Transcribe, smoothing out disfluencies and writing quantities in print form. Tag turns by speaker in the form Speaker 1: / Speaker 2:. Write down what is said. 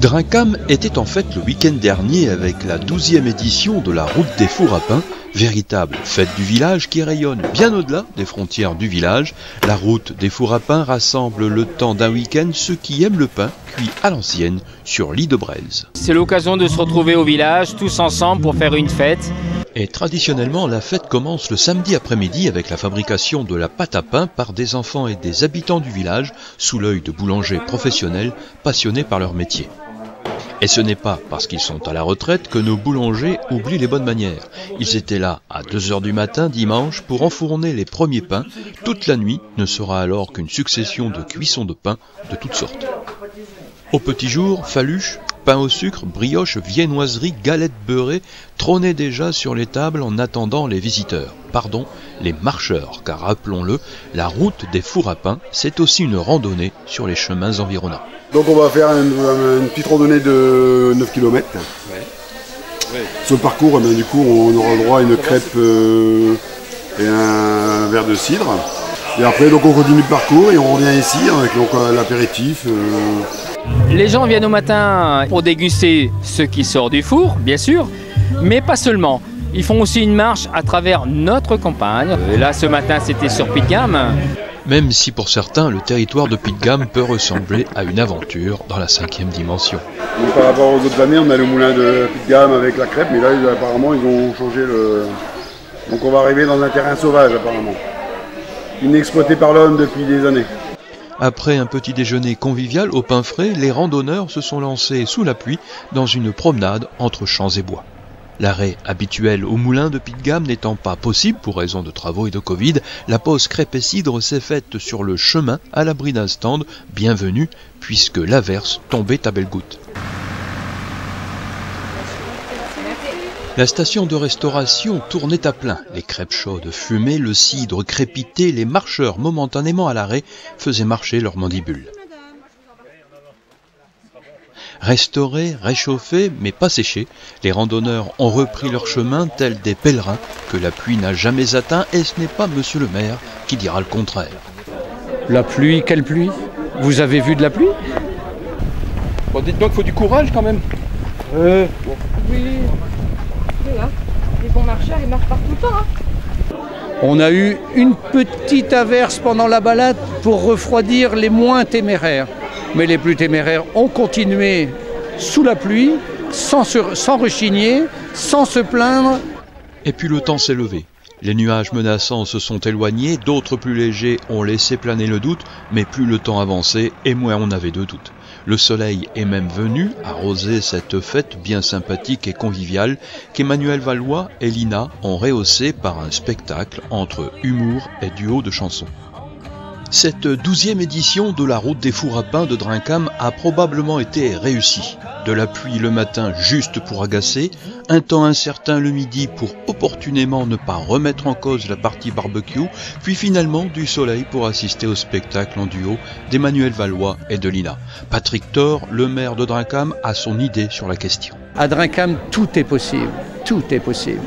Speaker 1: Drincam était en fait le week-end dernier avec la 12e édition de la Route des Fours à Pain, véritable fête du village qui rayonne bien au-delà des frontières du village. La Route des Fours à Pain rassemble le temps d'un week-end ceux qui aiment le pain cuit à l'ancienne sur l'île de Braise.
Speaker 2: C'est l'occasion de se retrouver au village tous ensemble pour faire une fête.
Speaker 1: Et traditionnellement, la fête commence le samedi après-midi avec la fabrication de la pâte à pain par des enfants et des habitants du village sous l'œil de boulangers professionnels passionnés par leur métier. Et ce n'est pas parce qu'ils sont à la retraite que nos boulangers oublient les bonnes manières. Ils étaient là à 2 h du matin dimanche pour enfourner les premiers pains. Toute la nuit ne sera alors qu'une succession de cuissons de pain de toutes sortes. Au petit jour, faluches, pain au sucre, brioches, viennoiseries, galettes beurrées trônaient déjà sur les tables en attendant les visiteurs. Pardon, les marcheurs, car rappelons-le, la route des fours à pain, c'est aussi une randonnée sur les chemins environnants.
Speaker 3: Donc on va faire une petite randonnée de 9 km. Ouais. Sur le parcours, du coup, on aura le droit à une crêpe et un verre de cidre. Et après, donc, on continue le parcours et on revient ici avec l'apéritif.
Speaker 2: Les gens viennent au matin pour déguster ce qui sort du four, bien sûr, mais pas seulement. Ils font aussi une marche à travers notre campagne. Là, ce matin, c'était sur Pitgam.
Speaker 1: Même si pour certains, le territoire de Pitgam peut ressembler à une aventure dans la 5e dimension.
Speaker 3: Donc, par rapport aux autres années, on a le moulin de Pitgam avec la crêpe, mais là, apparemment, ils ont changé le... Donc on va arriver dans un terrain sauvage, apparemment. Inexploité par l'homme depuis des années.
Speaker 1: Après un petit déjeuner convivial au pain frais, les randonneurs se sont lancés sous la pluie dans une promenade entre champs et bois. L'arrêt habituel au moulin de Pitgam n'étant pas possible pour raison de travaux et de Covid, la pause crêpe et cidre s'est faite sur le chemin à l'abri d'un stand bienvenu puisque l'averse tombait à belles gouttes. La station de restauration tournait à plein. Les crêpes chaudes fumaient, le cidre crépitait, les marcheurs momentanément à l'arrêt faisaient marcher leurs mandibules. Restaurés, réchauffés, mais pas séchés, les randonneurs ont repris leur chemin tels des pèlerins que la pluie n'a jamais atteint et ce n'est pas monsieur le maire qui dira le contraire.
Speaker 4: La pluie, quelle pluie? Vous avez vu de la pluie?
Speaker 5: Bon, dites donc, il faut du courage quand même.
Speaker 6: Oui. Les bons marcheurs, ils marchent partout le temps.
Speaker 4: On a eu une petite averse pendant la balade pour refroidir les moins téméraires. Mais les plus téméraires ont continué sous la pluie, sans rechigner, sans se plaindre.
Speaker 1: Et puis le temps s'est levé. Les nuages menaçants se sont éloignés, d'autres plus légers ont laissé planer le doute, mais plus le temps avançait et moins on avait de doute. Le soleil est même venu arroser cette fête bien sympathique et conviviale qu'Emmanuel Valois et Lina ont rehaussé par un spectacle entre humour et duo de chansons. Cette 12e édition de la Route des Fours à Pain de Drincam a probablement été réussie. De la pluie le matin juste pour agacer, un temps incertain le midi pour opportunément ne pas remettre en cause la partie barbecue, puis finalement du soleil pour assister au spectacle en duo d'Emmanuel Valois et de Lina. Patrick Thor, le maire de Drincam, a son idée sur la question.
Speaker 4: À Drincam, tout est possible. Tout est possible.